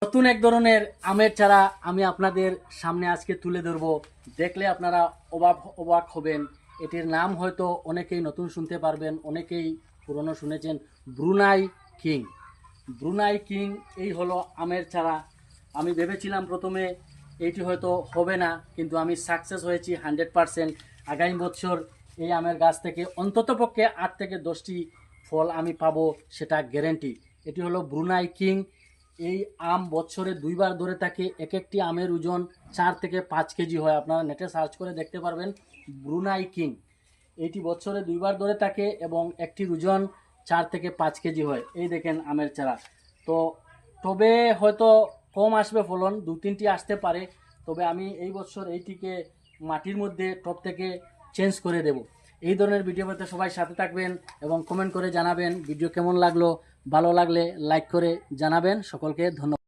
নতুন এক ধরনের আমের চারা আমি আপনাদের সামনে আজকে তুলে ধরবো। দেখলে আপনারা অবাক হবেন। এটির নাম হয়তো অনেকেই নতুন শুনতে পারবেন, অনেকেই পুরনো শুনেছেন। Brunei king. ব্রুনাই কিং এই হলো আমের চারা। আমি ভেবেছিলাম প্রথমে এইটি হয়তো হবে না, কিন্তু আমি সাকসেস হয়েছি 100%। আগামী বছর এই আমের গাছ থেকে অন্ততপক্ষে 8 থেকে 10টি ফল আমি পাবো, সেটা গ্যারেন্টি। এটি হলো ব্রুনাই কিং। এই আম বছরে দুইবার ধরে থাকে। এক একটি আমের ওজন 4 থেকে 5 কেজি হয়। আপনারা নেটে সার্চ করে দেখতে পারবেন ব্রুনাই কিং। এটি বছরে দুইবার ধরে থাকে এবং একটির ওজন 4 থেকে 5 কেজি হয়। এই দেখেন আমের চারা। তো তবে হয়তো কম আসবে ফলন, 2-3টি আসতে পারে। তবে আমি এই বছর এইটিকে মাটির মধ্যে টব থেকে চেঞ্জ করে দেব। এই ধরনের ভিডিও পেতে সবাই সাথে থাকবেন এবং কমেন্ট করে জানাবেন ভিডিও কেমন লাগলো। ভালো লাগলে লাইক করে জানাবেন। সকলকে ধন্যবাদ।